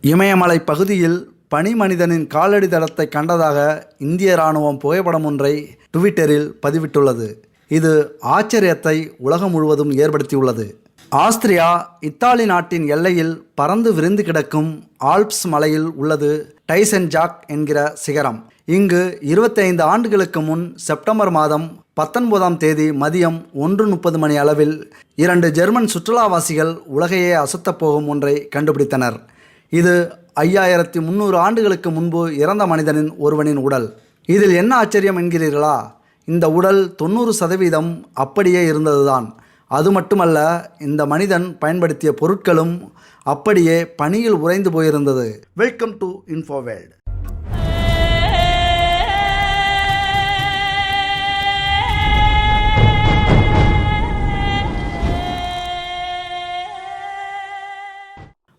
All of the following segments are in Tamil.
இமயமலை பகுதியில் பனி மனிதனின் காலடி தடத்தை கண்டதாக இந்திய இராணுவம் புகைப்படம் ஒன்றை ட்விட்டரில் பதிவிட்டுள்ளது. இது ஆச்சரியத்தை உலகம் முழுவதும் ஏற்படுத்தியுள்ளது. ஆஸ்திரியா இத்தாலி நாட்டின் எல்லையில் பறந்து விரிந்து கிடக்கும் ஆல்ப்ஸ் மலையில் உள்ளது டைசன் ஜாக் என்கிற சிகரம். இங்கு 25 ஆண்டுகளுக்கு முன் செப்டம்பர் மாதம் 19ஆம் தேதி மதியம் 1:30 மணி அளவில் 2 ஜெர்மன் சுற்றுலாவாசிகள் உலகையே அசத்தப்போகும் ஒன்றை கண்டுபிடித்தனர். இது 5300 ஆண்டுகளுக்கு முன்பு இறந்த மனிதனின் ஒருவனின் உடல். இதில் என்ன ஆச்சரியம் என்கிறீர்களா? இந்த உடல் 90% அப்படியே இருந்ததுதான். அது மட்டுமல்ல, இந்த மனிதன் பயன்படுத்திய பொருட்களும் அப்படியே பனியில் உறைந்து போயிருந்தது. Welcome to Infoworld.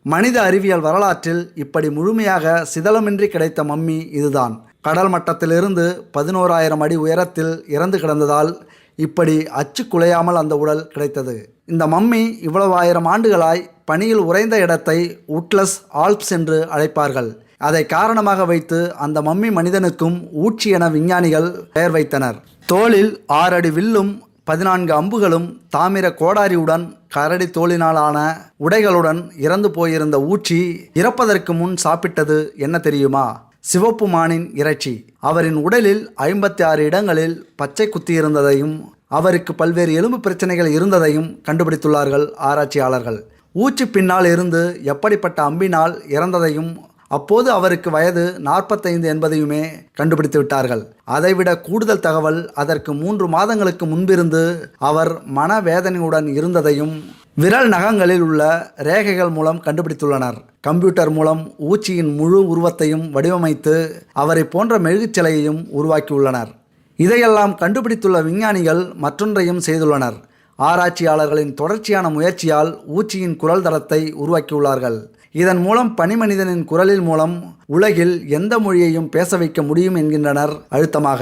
மனித அறிவியல் வரலாற்றில் இப்படி முழுமையாக சிதலமின்றி கிடைத்த மம்மி இதுதான். கடல் மட்டத்திலிருந்து 11,000 அடி உயரத்தில் இறந்து கிடந்ததால் இப்படி அச்சு குலையாமல் அந்த உடல் கிடைத்தது. இந்த மம்மி இவ்வளவு 1000 ஆண்டுகளாய் பனியில் உறைந்த இடத்தை உட்லஸ் ஆல்ப்ஸ் என்று அழைப்பார்கள். அதை காரணமாக வைத்து அந்த மம்மி மனிதனுக்கும் ஊச்சி என விஞ்ஞானிகள் பெயர் வைத்தனர். தோளில் 6 அடி வில்லும் 14 அம்புகளும் தாமிர கோடாரியுடன் கரடி தோலினாலான உடைகளுடன் இறந்து போயிருந்த ஊச்சி இறப்பதற்கு முன் சாப்பிட்டது என்ன தெரியுமா? சிவப்பு மானின் இறைச்சி. அவரின் உடலில் 56 இடங்களில் பச்சை குத்தியிருந்ததையும் அவருக்கு பல்வேறு எலும்பு பிரச்சனைகள் இருந்ததையும் கண்டுபிடித்துள்ளார்கள் ஆராய்ச்சியாளர்கள். ஊச்சி பின்னால் இருந்து எப்படிப்பட்ட அம்பினால் இறந்ததையும் அப்போது அவருக்கு வயது 45 என்பதையுமே கண்டுபிடித்து விட்டார்கள். அதைவிட கூடுதல் தகவல், அதற்கு 3 மாதங்களுக்கு முன்பிருந்து அவர் மனவேதனையுடன் இருந்ததையும் விரல் நகங்களில் உள்ள ரேகைகள் மூலம் கண்டுபிடித்துள்ளனர். கம்ப்யூட்டர் மூலம் ஊச்சியின் முழு உருவத்தையும் வடிவமைத்து அவரை போன்ற மெழுகுச்சிலையையும் உருவாக்கியுள்ளனர். இதையெல்லாம் கண்டுபிடித்துள்ள விஞ்ஞானிகள் மற்றொன்றையும் செய்துள்ளனர். ஆராய்ச்சியாளர்களின் தொடர்ச்சியான முயற்சியால் ஊச்சியின் குரல் தரத்தை உருவாக்கியுள்ளார்கள். இதன் மூலம் பனிமனிதனின் குரலில் மூலம் உலகில் எந்த மொழியையும் பேச வைக்க முடியும் என்கின்றனர் அழுத்தமாக.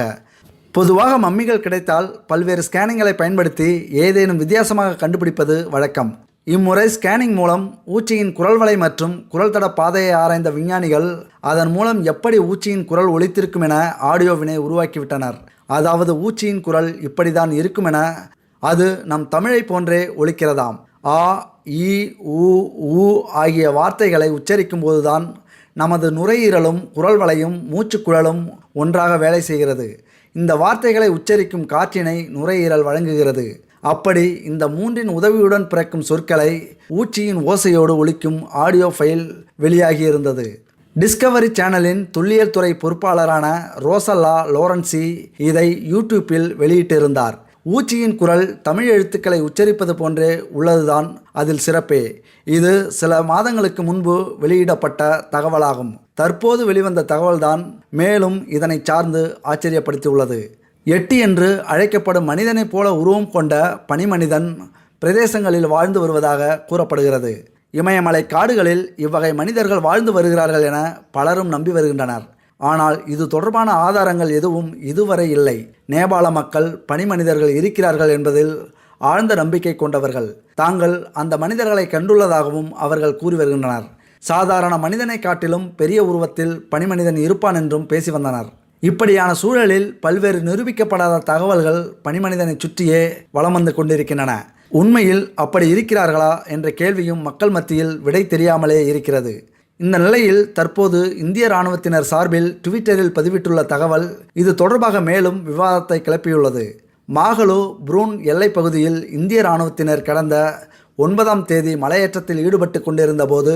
பொதுவாக மம்மிகள் கிடைத்தால் பல்வேறு ஸ்கேனிங்களை பயன்படுத்தி ஏதேனும் வித்தியாசமாக கண்டுபிடிப்பது வழக்கம். இம்முறை ஸ்கேனிங் மூலம் ஊச்சியின் குரல் வளை மற்றும் குரல் தட பாதையை ஆராய்ந்த விஞ்ஞானிகள் அதன் மூலம் எப்படி ஊச்சியின் குரல் ஒலித்திருக்கும் என ஆடியோவினை உருவாக்கிவிட்டனர். அதாவது ஊச்சியின் குரல் இப்படிதான் இருக்கும் என அது நம் தமிழை போன்றே ஒலிக்கிறதாம். ஆ, இ, உ, ஊ ஆகிய வார்த்தைகளை உச்சரிக்கும் போதுதான் நமது நுரையீரலும் குரல் வளையும் மூச்சுக்குழலும் ஒன்றாக வேலை செய்கிறது. இந்த வார்த்தைகளை உச்சரிக்கும் காற்றினை நுரையீரல் வழங்குகிறது. அப்படி இந்த மூன்றின் உதவியுடன் பிறக்கும் சொற்களை ஊச்சியின் ஓசையோடு ஒலிக்கும் ஆடியோ ஃபைல் வெளியாகியிருந்தது. டிஸ்கவரி சேனலின் துல்லியல் துறை பொறுப்பாளரான ரோசல்லா லோரன்சி இதை யூடியூப்பில் வெளியிட்டிருந்தார். ஊச்சியின் குரல் தமிழ் எழுத்துக்களை உச்சரிப்பது போன்றே உள்ளதுதான் அதில் சிறப்பே. இது சில மாதங்களுக்கு முன்பு வெளியிடப்பட்ட தகவலாகும். தற்போது வெளிவந்த தகவல்தான் மேலும் இதனை சார்ந்து ஆச்சரியப்படுத்தியுள்ளது. எட்டி என்று அழைக்கப்படும் மனிதனைப் போல உருவம் கொண்ட பனிமனிதன் பிரதேசங்களில் வாழ்ந்து வருவதாக கூறப்படுகிறது. இமயமலை காடுகளில் இவ்வகை மனிதர்கள் வாழ்ந்து வருகிறார்கள் என பலரும் நம்பி வருகின்றனர். ஆனால் இது தொடர்பான ஆதாரங்கள் எதுவும் இதுவரை இல்லை. நேபாள மக்கள் பனிமனிதர்கள் இருக்கிறார்கள் என்பதில் ஆழ்ந்த நம்பிக்கை கொண்டவர்கள். தாங்கள் அந்த மனிதர்களை கண்டுள்ளதாகவும் அவர்கள் கூறி வருகின்றனர். சாதாரண மனிதனை காட்டிலும் பெரிய உருவத்தில் பனிமனிதன் இருப்பான் என்றும் பேசி வந்தனர். இப்படியான சூழலில் பல்வேறு நிரூபிக்கப்படாத தகவல்கள் பனிமனிதனை சுற்றியே வலம் வந்து கொண்டிருக்கின்றன. உண்மையில் அப்படி இருக்கிறார்களா என்ற கேள்வியும் மக்கள் மத்தியில் விடை தெரியாமலே இருக்கிறது. இந்த நிலையில் தற்போது இந்திய இராணுவத்தினர் சார்பில் ட்விட்டரில் பதிவிட்டுள்ள தகவல் இது தொடர்பாக மேலும் விவாதத்தை கிளப்பியுள்ளது. மாகலு ப்ரூன் எல்லைப் பகுதியில் இந்திய இராணுவத்தினர் கடந்த 9ஆம் தேதி மலையேற்றத்தில் ஈடுபட்டு கொண்டிருந்த போது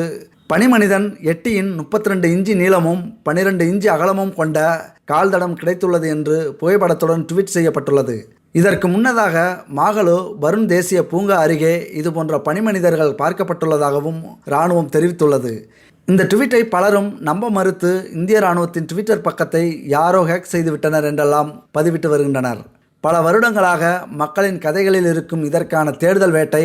பனிமனிதன் எட்டியின் 32 இன்ச்சு நீளமும் 12 இன்ச்சு அகலமும் கொண்ட கால்தடம் கிடைத்துள்ளது என்று புகைப்படத்துடன் ட்வீட் செய்யப்பட்டுள்ளது. இதற்கு முன்னதாக மாகலு பருன் தேசிய பூங்கா அருகே இதுபோன்ற பனிமனிதர்கள் பார்க்கப்பட்டுள்ளதாகவும் இராணுவம் தெரிவித்துள்ளது. இந்த ட்வீட்டை பலரும் நம்ப மறுத்து இந்திய இராணுவத்தின் ட்விட்டர் பக்கத்தை யாரோ ஹேக் செய்துவிட்டனர் என்றெல்லாம் பதிவிட்டு வருகின்றனர். பல வருடங்களாக மக்களின் கதைகளில் இருக்கும் இதற்கான தேடுதல் வேட்டை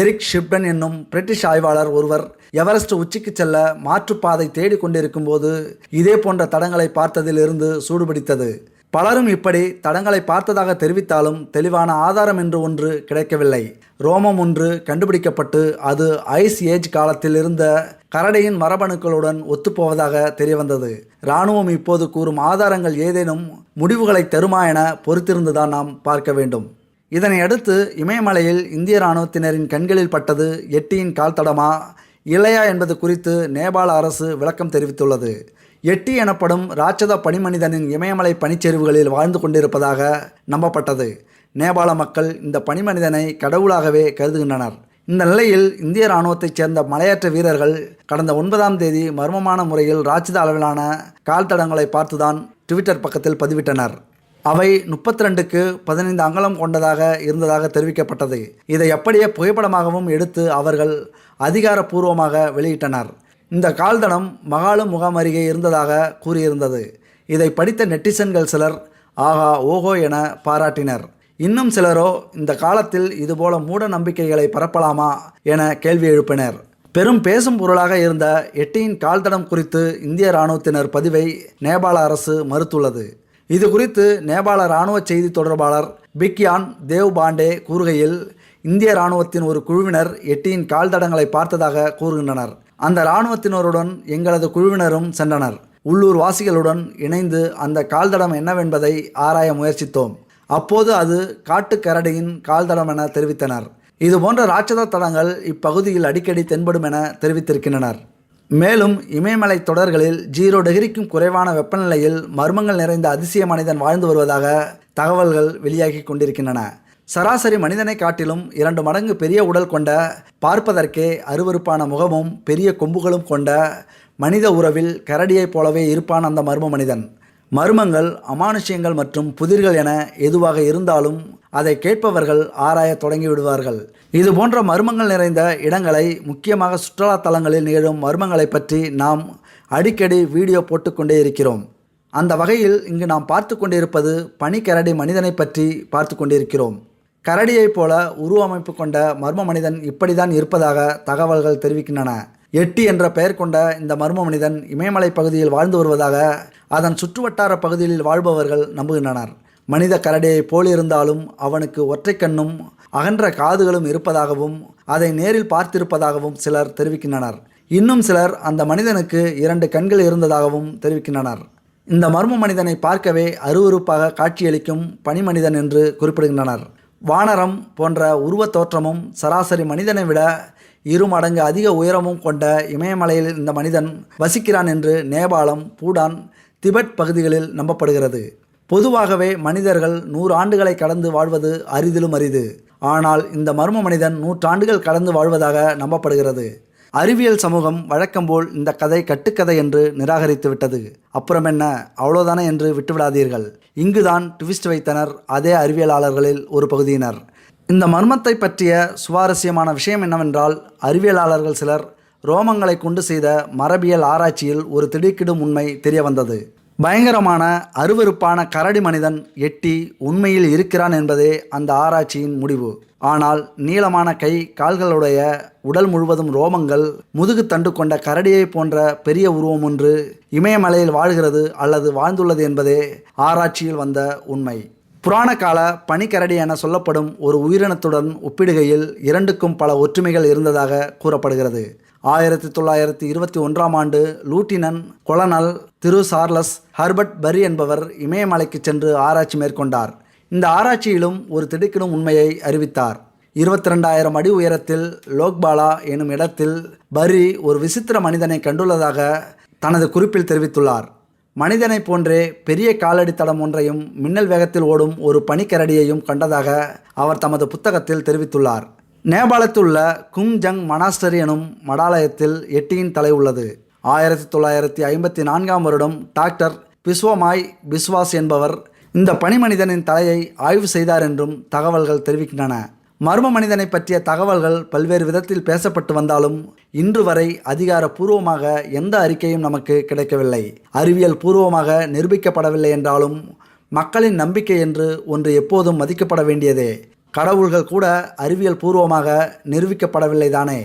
எரிக் ஷிப்டன் என்னும் பிரிட்டிஷ் ஆய்வாளர் ஒருவர் எவரெஸ்ட் உச்சிக்கு செல்ல மாற்றுப்பாதை தேடிக்கொண்டிருக்கும் போது இதே போன்ற தடங்களை பார்த்ததிலிருந்து சூடுபிடித்தது. பலரும் இப்படி தடங்களை பார்த்ததாக தெரிவித்தாலும் தெளிவான ஆதாரம் என்று ஒன்று கிடைக்கவில்லை. ரோமம் ஒன்று கண்டுபிடிக்கப்பட்டு அது ஐஸ் ஏஜ் காலத்தில் இருந்த கரடியின் மரபணுக்களுடன் ஒத்துப்போவதாக தெரியவந்தது. இராணுவம் இப்போது கூறும் ஆதாரங்கள் ஏதேனும் முடிவுகளை தருமா என பொறுத்திருந்துதான் நாம் பார்க்க வேண்டும். இதனை அடுத்து இமயமலையில் இந்திய இராணுவத்தினரின் கண்களில் பட்டது எட்டியின் கால் தடமா இல்லையா என்பது குறித்து நேபாள அரசு விளக்கம் தெரிவித்துள்ளது. எட்டி எனப்படும் ராட்சத பனிமனிதனின் இமயமலை பனிச்சரிவுகளில் வாழ்ந்து கொண்டிருப்பதாக நம்பப்பட்டது. நேபாள மக்கள் இந்த பனிமனிதனை கடவுளாகவே கருதுகின்றனர். இந்த நிலையில் இந்திய இராணுவத்தைச் சேர்ந்த மலையேற்ற வீரர்கள் கடந்த 9ஆம் தேதி மர்மமான முறையில் ராட்சத அளவிலான கால் தடங்களை பார்த்துதான் ட்விட்டர் பக்கத்தில் பதிவிட்டனர். அவை 32க்கு 15 அங்குலம் கொண்டதாக இருந்ததாக தெரிவிக்கப்பட்டது. இதை அப்படியே புகைப்படமாகவும் எடுத்து அவர்கள் அதிகாரப்பூர்வமாக வெளியிட்டனர். இந்த கால்தடம் மகாலும் முகாம் அருகே இருந்ததாக கூறியிருந்தது. இதை படித்த நெட்டிசன்கள் சிலர் ஆஹா ஓஹோ என பாராட்டினர். இன்னும் சிலரோ இந்த காலத்தில் இதுபோல மூட நம்பிக்கைகளை பரப்பலாமா என கேள்வி எழுப்பினர். பெரும் பேசும் பொருளாக இருந்த எட்டியின் கால்தடம் குறித்து இந்திய இராணுவத்தினர் பதிவை நேபாள அரசு மறுத்துள்ளது. இது குறித்து நேபாள இராணுவ செய்தி தொடர்பாளர் பிக்யான் தேவ் பாண்டே கூறுகையில், இந்திய இராணுவத்தின் ஒரு குழுவினர் எட்டியின் கால்தடங்களை பார்த்ததாக கூறுகின்றனர். அந்த இராணுவத்தினருடன் எங்களது குழுவினரும் சென்றனர். உள்ளூர் வாசிகளுடன் இணைந்து அந்த கால்தடம் என்னவென்பதை ஆராய முயற்சித்தோம். அப்போது அது காட்டுக்கரடியின் கால்தடம் என தெரிவித்தனர். இதுபோன்ற ராட்சத தடங்கள் இப்பகுதியில் அடிக்கடி தென்படும் என தெரிவித்திருக்கின்றனர். மேலும் இமயமலை தொடர்களில் 0 டிகிரிக்கும் குறைவான வெப்பநிலையில் மர்மங்கள் நிறைந்த அதிசய மனிதன் வாழ்ந்து வருவதாக தகவல்கள் வெளியாகி கொண்டிருக்கின்றன. சராசரி மனிதனை காட்டிலும் 2 மடங்கு பெரிய உடல் கொண்ட, பார்ப்பதற்கே அருவருப்பான முகமும் பெரிய கொம்புகளும் கொண்ட, மனித உறவில் கரடியைப் போலவே இருப்பான் அந்த மர்ம மனிதன். மர்மங்கள், அமானுஷ்யங்கள் மற்றும் புதிர்கள் என எதுவாக இருந்தாலும் அதை கேட்பவர்கள் ஆராய தொடங்கிவிடுவார்கள். இது போன்ற மர்மங்கள் நிறைந்த இடங்களை, முக்கியமாக சுற்றுலா தலங்களில் நிகழும் மர்மங்களை பற்றி நாம் அடிக்கடி வீடியோ போட்டுக்கொண்டே இருக்கிறோம். அந்த வகையில் இங்கு நாம் பார்த்து கொண்டிருப்பது பனிக்கரடி மனிதனை பற்றி பார்த்து கொண்டிருக்கிறோம். கரடியைப் போல உருவமைப்பு கொண்ட மர்ம மனிதன் இப்படிதான் இருப்பதாக தகவல்கள் தெரிவிக்கின்றன. எட்டி என்ற பெயர் கொண்ட இந்த மர்ம மனிதன் இமயமலை பகுதியில் வாழ்ந்து வருவதாக அதன் சுற்றுவட்டார பகுதிகளில் வாழ்பவர்கள் நம்புகின்றனர். மனித கரடியைப் போலிருந்தாலும் அவனுக்கு ஒற்றை கண்ணும் அகன்ற காதுகளும் இருப்பதாகவும் அதை நேரில் பார்த்திருப்பதாகவும் சிலர் தெரிவிக்கின்றனர். இன்னும் சிலர் அந்த மனிதனுக்கு 2 கண்கள் இருந்ததாகவும் தெரிவிக்கின்றனர். இந்த மர்ம மனிதனை பார்க்கவே அருவருப்பாக காட்சியளிக்கும் பனிமனிதன் என்று குறிப்பிடுகின்றனர். வானரம் போன்ற உருவத் தோற்றமும் சராசரி மனிதனை விட 2 மடங்கு அதிக உயரமும் கொண்ட இமயமலையில் இந்த மனிதன் வசிக்கிறான் என்று நேபாளம், பூடான், திபெத் பகுதிகளில் நம்பப்படுகிறது. பொதுவாகவே மனிதர்கள் 100 ஆண்டுகளை கடந்து வாழ்வது அரிதிலும் அரிது. ஆனால் இந்த மர்ம மனிதன் 100 ஆண்டுகள் கடந்து வாழ்வதாக நம்பப்படுகிறது. அறிவியல் சமூகம் வழக்கம்போல் இந்த கதை கட்டுக்கதை என்று நிராகரித்து விட்டது. அப்புறம் என்ன, அவ்வளோதானே என்று விட்டுவிடாதீர்கள். இங்குதான் ட்விஸ்ட் வைத்தனர் அதே அறிவியலாளர்களில் ஒரு பகுதியினர். இந்த மர்மத்தை பற்றிய சுவாரஸ்யமான விஷயம் என்னவென்றால், அறிவியலாளர்கள் சிலர் ரோமங்களை கொண்டு செய்த மரபியல் ஆராய்ச்சியில் ஒரு திடுக்கிடும் உண்மை தெரிய வந்தது. பயங்கரமான அருவருப்பான கரடி மனிதன் எட்டி உண்மையில் இருக்கிறான் என்பதே அந்த ஆராய்ச்சியின் முடிவு. ஆனால் நீளமான கை கால்களுடைய, உடல் முழுவதும் ரோமங்கள், முதுகு தண்டு கொண்ட கரடியை போன்ற பெரிய உருவம் ஒன்று இமயமலையில் வாழ்கிறது அல்லது வாழ்ந்துள்ளது என்பதே ஆராய்ச்சியில் வந்த உண்மை. புராண கால பனிக்கரடி என சொல்லப்படும் ஒரு உயிரினத்துடன் ஒப்பிடுகையில் 2க்கும் பல ஒற்றுமைகள் இருந்ததாக கூறப்படுகிறது. 1921ஆம் ஆண்டு லூட்டினன்ட் கொலனல் திரு சார்லஸ் ஹர்பர்ட் பரி என்பவர் இமயமலைக்கு சென்று ஆராய்ச்சி மேற்கொண்டார். இந்த ஆராய்ச்சியிலும் ஒரு திடுக்கிடும் உண்மையை அறிவித்தார். 22,000 அடி உயரத்தில் லோக்பாலா எனும் இடத்தில் பரி ஒரு விசித்திர மனிதனை கண்டுள்ளதாக தனது குறிப்பில் தெரிவித்துள்ளார். மனிதனை போன்றே பெரிய காலடி தடம் ஒன்றையும் மின்னல் வேகத்தில் ஓடும் ஒரு பனிக்கரடியையும் கண்டதாக அவர் தமது புத்தகத்தில் தெரிவித்துள்ளார். நேபாளத்தில் உள்ள குங்ஜங் மனாஸ்டரி எனும் மடாலயத்தில் எட்டியின் தலை உள்ளது. 1954ஆம் வருடம் டாக்டர் பிஸ்வமாய் பிஸ்வாஸ் என்பவர் இந்த பனிமனிதனின் தலையை ஆய்வு செய்தார் என்றும் தகவல்கள் தெரிவிக்கின்றன. மர்ம மனிதனை பற்றிய தகவல்கள் பல்வேறு விதத்தில் பேசப்பட்டு வந்தாலும் இன்று வரை அதிகாரப்பூர்வமாக எந்த அறிக்கையும் நமக்கு கிடைக்கவில்லை. அறிவியல் பூர்வமாக நிரூபிக்கப்படவில்லை என்றாலும் மக்களின் நம்பிக்கை என்று ஒன்று எப்போதும் மதிக்கப்பட வேண்டியதே. கடவுள்கள் கூட அறிவியல் பூர்வமாக நிரூபிக்கப்படவில்லை தானே.